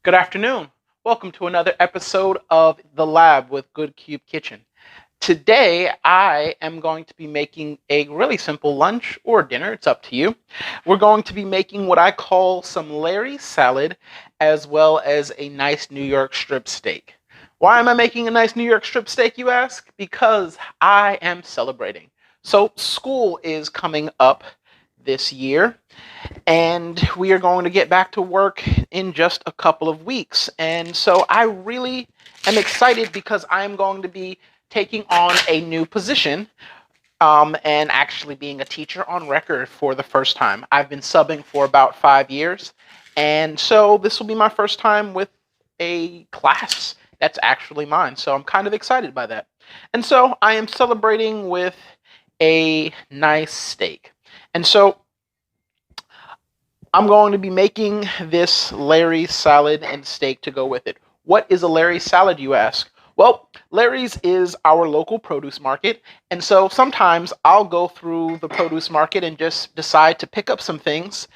Good afternoon. Welcome to another episode of The Lab with Good Cube Kitchen. Today, I am going to be making a really simple lunch or dinner. It's up to you. We're going to be making what I call some Larry salad, as well as a nice New York strip steak. Why am I making a nice New York strip steak, you ask? Because I am celebrating. So school is coming up this year, and we are going to get back to work in just a couple of weeks. And so I really am excited because I'm going to be taking on a new position and actually being a teacher on record for the first time. I've been subbing for about 5 years, and so this will be my first time with a class that's actually mine. So I'm kind of excited by that. And so I am celebrating with a nice steak. And so I'm going to be making this Larry's salad and steak to go with it. What is a Larry's salad, you ask? Well, Larry's is our local produce market, and so sometimes I'll go through the produce market and just decide to pick up some things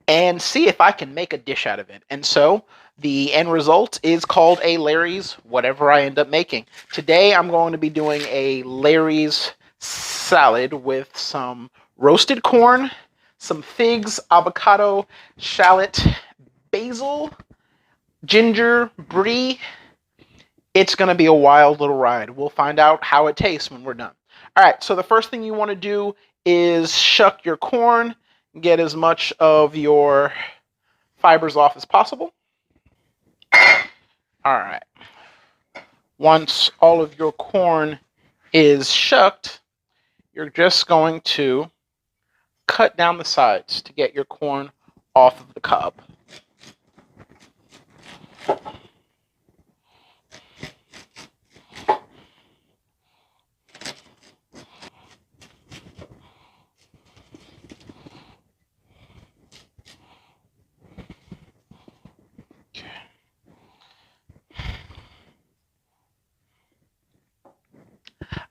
and see if I can make a dish out of it. And so the end result is called a Larry's, whatever I end up making. Today I'm going to be doing a Larry's salad with some roasted corn, some figs, avocado, shallot, basil, ginger, brie. It's going to be a wild little ride. We'll find out how it tastes when we're done. All right, so the first thing you want to do is shuck your corn, get as much of your fibers off as possible. All right. Once all of your corn is shucked, you're just going to cut down the sides to get your corn off of the cob.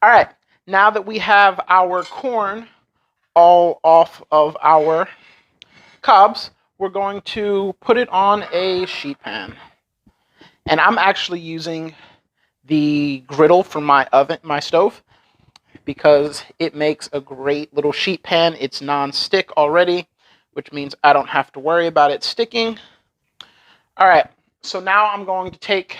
All right, now that we have our corn all off of our cobs, we're going to put it on a sheet pan. And I'm actually using the griddle from my oven, my stove, because it makes a great little sheet pan. It's non-stick already, which means I don't have to worry about it sticking. All right, so now I'm going to take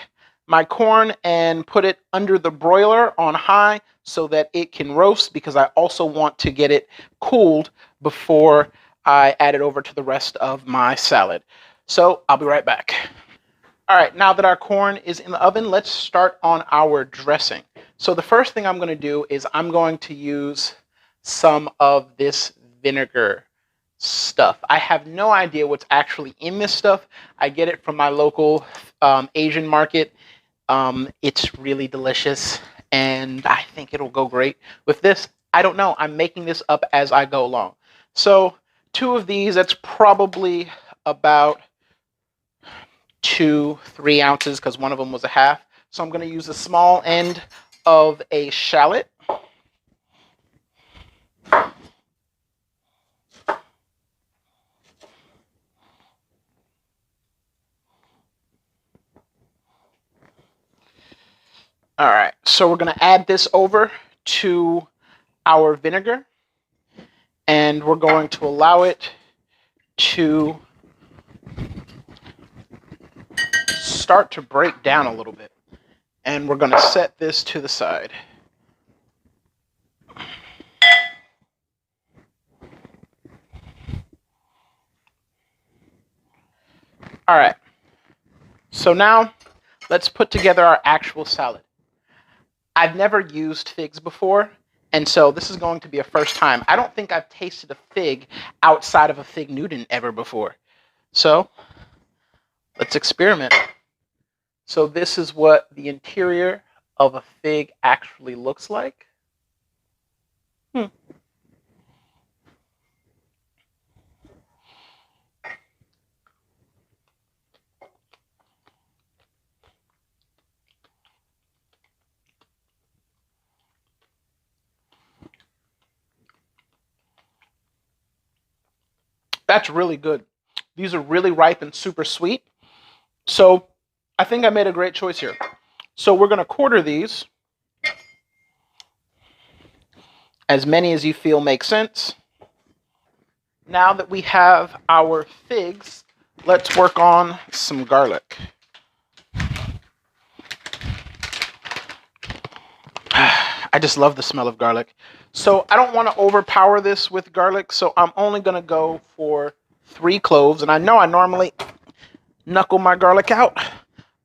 my corn and put it under the broiler on high so that it can roast, because I also want to get it cooled before I add it over to the rest of my salad. So I'll be right back. All right, now that our corn is in the oven, let's start on our dressing. So the first thing I'm going to do is I'm going to use some of this vinegar stuff. I have no idea what's actually in this stuff. I get it from my local Asian market. It's really delicious, and I think it'll go great with this. I don't know. I'm making this up as I go along. So 2 of these, that's probably about 2-3 ounces, because one of them was a half. So I'm going to use the small end of a shallot. All right, so we're going to add this over to our vinegar, and we're going to allow it to start to break down a little bit. And we're going to set this to the side. All right, so now let's put together our actual salad. I've never used figs before, and so this is going to be a first time. I don't think I've tasted a fig outside of a fig Newton ever before. So let's experiment. So this is what the interior of a fig actually looks like. That's really good. These are really ripe and super sweet. So I think I made a great choice here. So we're going to quarter these. As many as you feel make sense. Now that we have our figs, let's work on some garlic. I just love the smell of garlic. So I don't want to overpower this with garlic, so I'm only going to go for 3 cloves. And I know I normally knuckle my garlic out,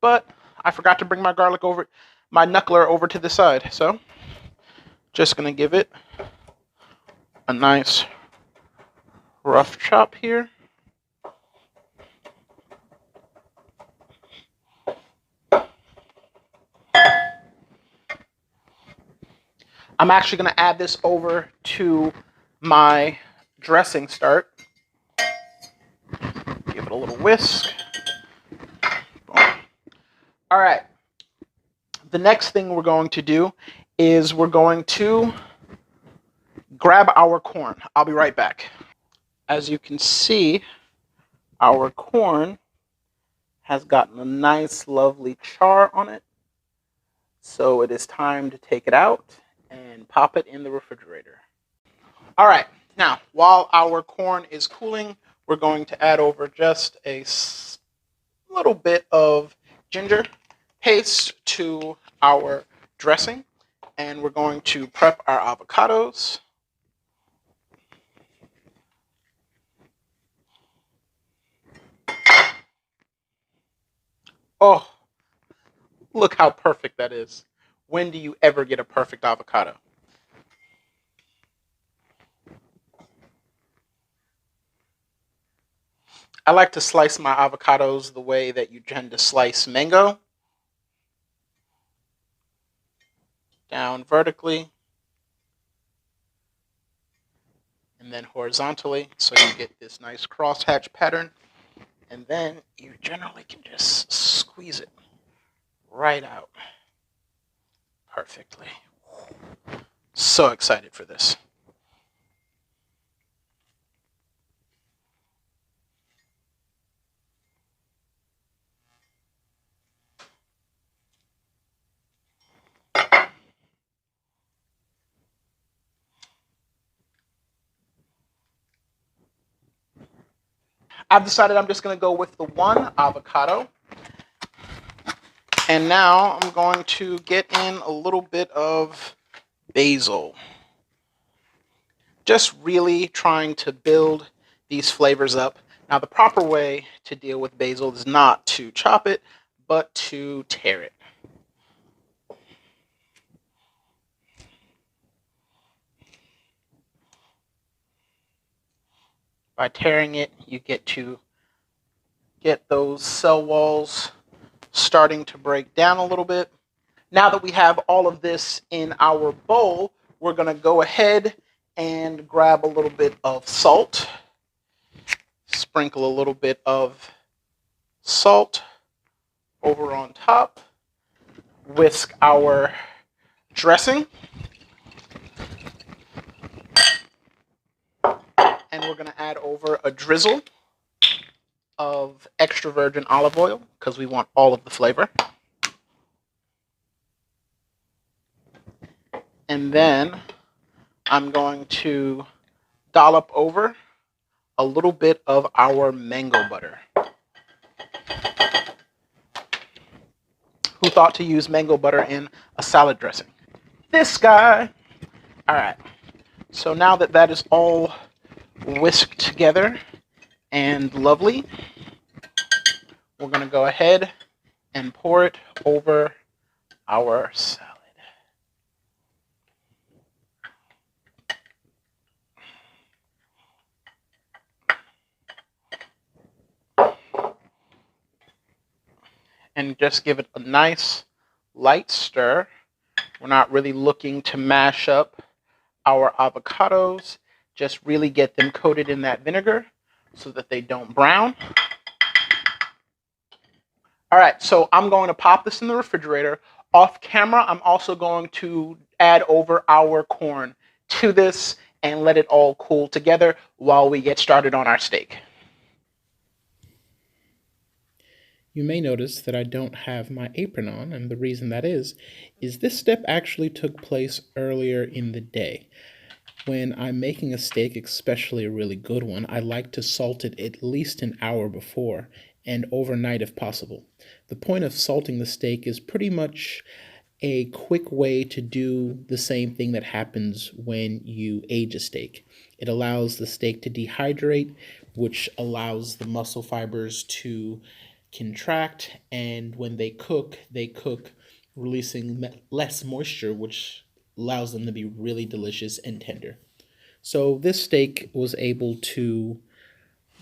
but I forgot to bring my knuckler over to the side. So just going to give it a nice rough chop here. I'm actually going to add this over to my dressing start. Give it a little whisk. All right. The next thing we're going to do is we're going to grab our corn. I'll be right back. As you can see, our corn has gotten a nice, lovely char on it. So it is time to take it out and pop it in the refrigerator. All right, now while our corn is cooling, we're going to add over just a little bit of ginger paste to our dressing, and we're going to prep our avocados. Oh, look how perfect that is. When do you ever get a perfect avocado? I like to slice my avocados the way that you tend to slice mango. Down vertically. And then horizontally, so you get this nice crosshatch pattern. And then you generally can just squeeze it right out perfectly. So excited for this. I've decided I'm just going to go with the 1 avocado. And now I'm going to get in a little bit of basil. Just really trying to build these flavors up. Now, the proper way to deal with basil is not to chop it, but to tear it. By tearing it, you get to get those cell walls starting to break down a little bit. Now that we have all of this in our bowl, we're going to go ahead and grab a little bit of salt. Sprinkle a little bit of salt over on top. Whisk our dressing. And we're going to add over a drizzle of extra virgin olive oil because we want all of the flavor. And then I'm going to dollop over a little bit of our mango butter. Who thought to use mango butter in a salad dressing? This guy. All right. So now that that is all whisked together and lovely, we're going to go ahead and pour it over our salad. And just give it a nice light stir. We're not really looking to mash up our avocados. Just really get them coated in that vinegar so that they don't brown. All right, so I'm going to pop this in the refrigerator. Off camera, I'm also going to add over our corn to this and let it all cool together while we get started on our steak. You may notice that I don't have my apron on, and the reason that is this step actually took place earlier in the day. When I'm making a steak, especially a really good one, I like to salt it at least an hour before, and overnight if possible. The point of salting the steak is pretty much a quick way to do the same thing that happens when you age a steak. It allows the steak to dehydrate, which allows the muscle fibers to contract, and when they cook releasing less moisture, which allows them to be really delicious and tender. So this steak was able to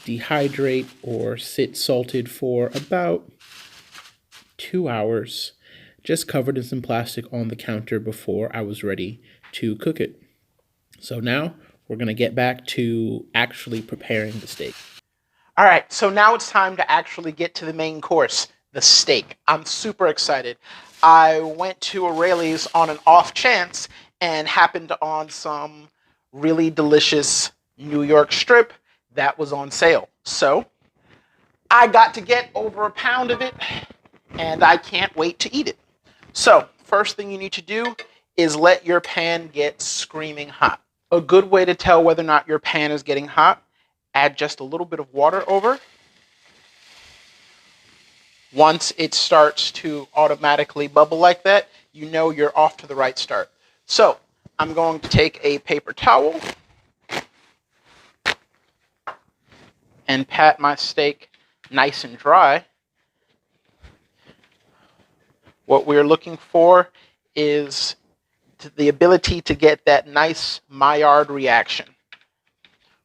dehydrate or sit salted for about 2 hours, just covered in some plastic on the counter before I was ready to cook it. So now we're going to get back to actually preparing the steak. All right, so now it's time to actually get to the main course, the steak. I'm super excited. I went to O'Reilly's on an off chance and happened on some really delicious New York strip that was on sale. So I got to get over a pound of it, and I can't wait to eat it. So first thing you need to do is let your pan get screaming hot. A good way to tell whether or not your pan is getting hot, add just a little bit of water over. Once it starts to automatically bubble like that, you know you're off to the right start. So I'm going to take a paper towel and pat my steak nice and dry. What we're looking for is the ability to get that nice Maillard reaction,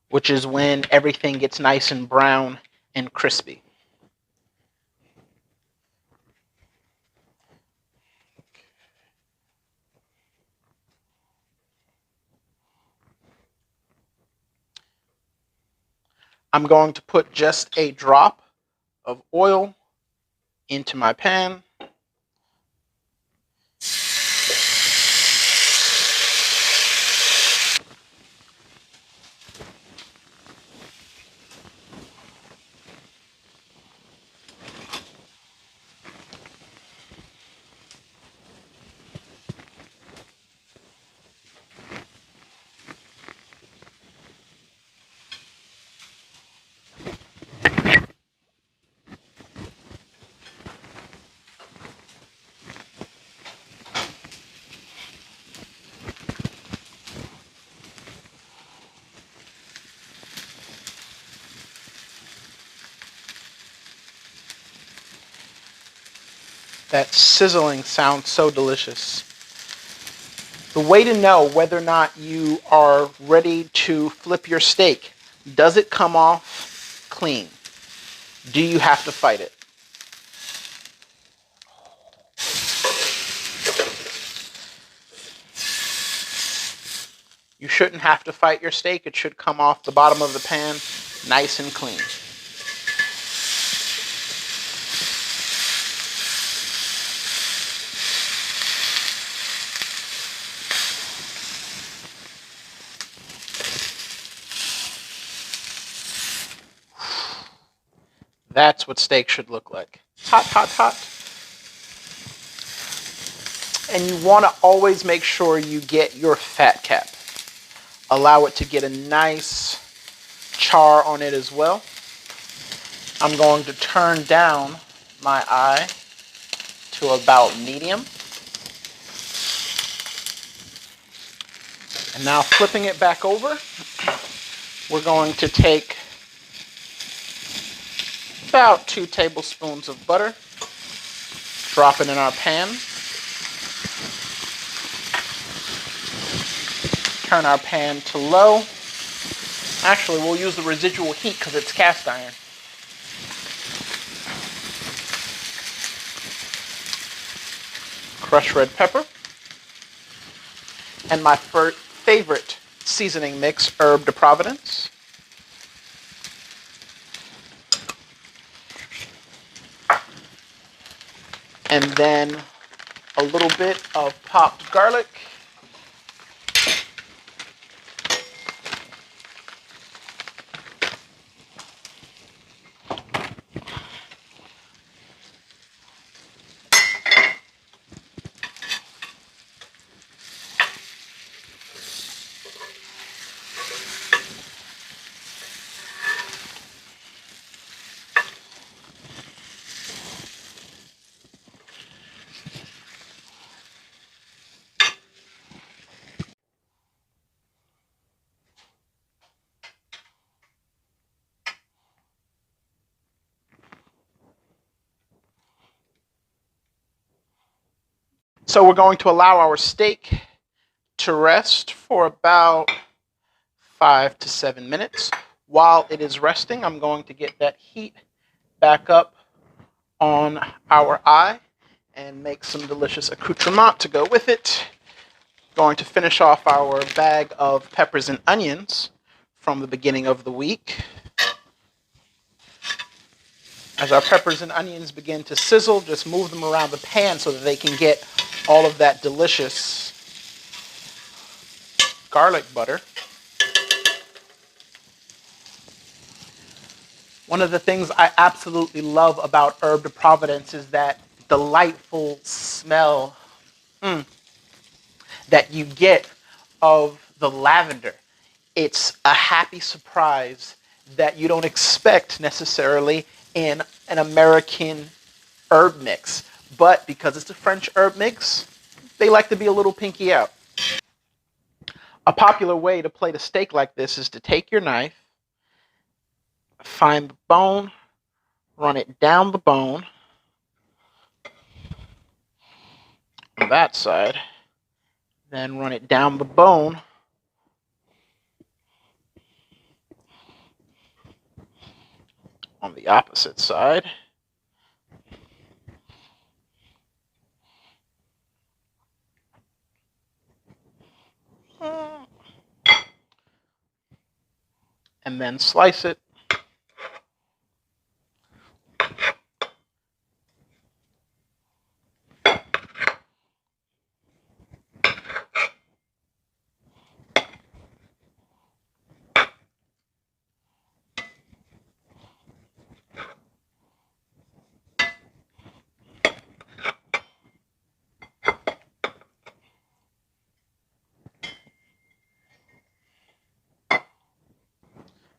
which is when everything gets nice and brown and crispy. I'm going to put just a drop of oil into my pan. That sizzling sounds so delicious. The way to know whether or not you are ready to flip your steak, does it come off clean? Do you have to fight it? You shouldn't have to fight your steak. It should come off the bottom of the pan nice and clean. That's what steak should look like. Hot, hot, hot. And you want to always make sure you get your fat cap. Allow it to get a nice char on it as well. I'm going to turn down my eye to about medium. And now flipping it back over, we're going to take about 2 tablespoons of butter, drop it in our pan, turn our pan to low. Actually, we'll use the residual heat because it's cast iron. Crushed red pepper, and my favorite seasoning mix, herb de Providence. And then a little bit of popped garlic. So we're going to allow our steak to rest for about 5 to 7 minutes. While it is resting, I'm going to get that heat back up on our eye and make some delicious accoutrement to go with it. Going to finish off our bag of peppers and onions from the beginning of the week. As our peppers and onions begin to sizzle, just move them around the pan so that they can get all of that delicious garlic butter. One of the things I absolutely love about Herb de Providence is that delightful smell that you get of the lavender. It's a happy surprise that you don't expect necessarily in an American herb mix. But because it's a French herb mix, they like to be a little pinky out. A popular way to plate a steak like this is to take your knife, find the bone, run it down the bone on that side, then run it down the bone on the opposite side. And then slice it.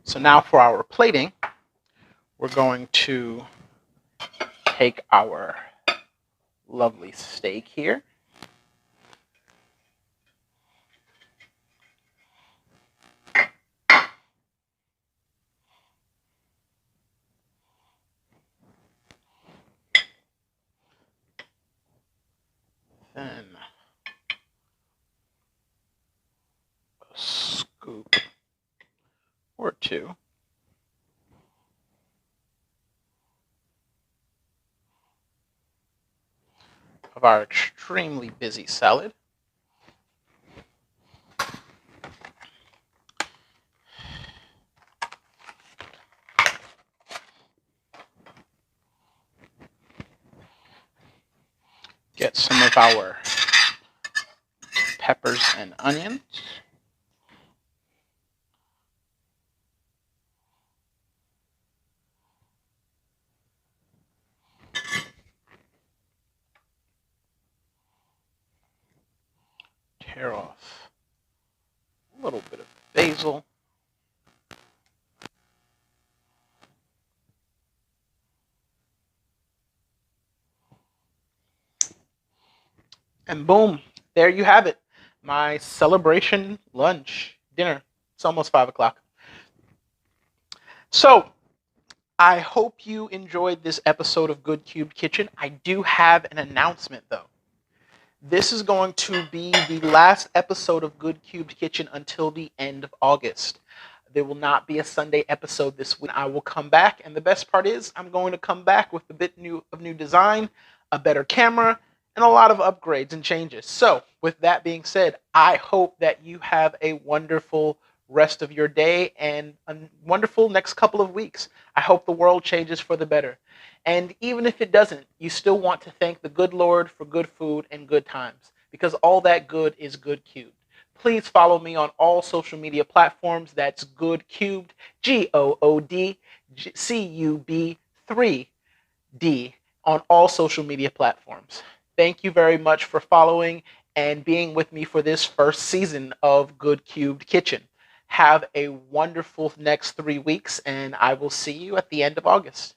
So now for our plating, we're going to take our lovely steak here. Then a scoop or two of our extremely busy salad. Get some of our peppers and onions. Tear off a little bit of basil. And boom, there you have it. My celebration lunch, dinner. It's almost 5 o'clock. So I hope you enjoyed this episode of Good Cubed Kitchen. I do have an announcement though. This is going to be the last episode of Good Cubed Kitchen until the end of August. There will not be a Sunday episode this week. I will come back, and the best part is I'm going to come back with a bit of new design, a better camera, and a lot of upgrades and changes. So, with that being said, I hope that you have a wonderful rest of your day and a wonderful next couple of weeks. I hope the world changes for the better. And even if it doesn't, you still want to thank the good Lord for good food and good times, because all that good is good cubed. Please follow me on all social media platforms. That's Good Cubed, GOOD CUB 3D on all social media platforms. Thank you very much for following and being with me for this first season of Good Cubed Kitchen. Have a wonderful next 3 weeks, and I will see you at the end of August.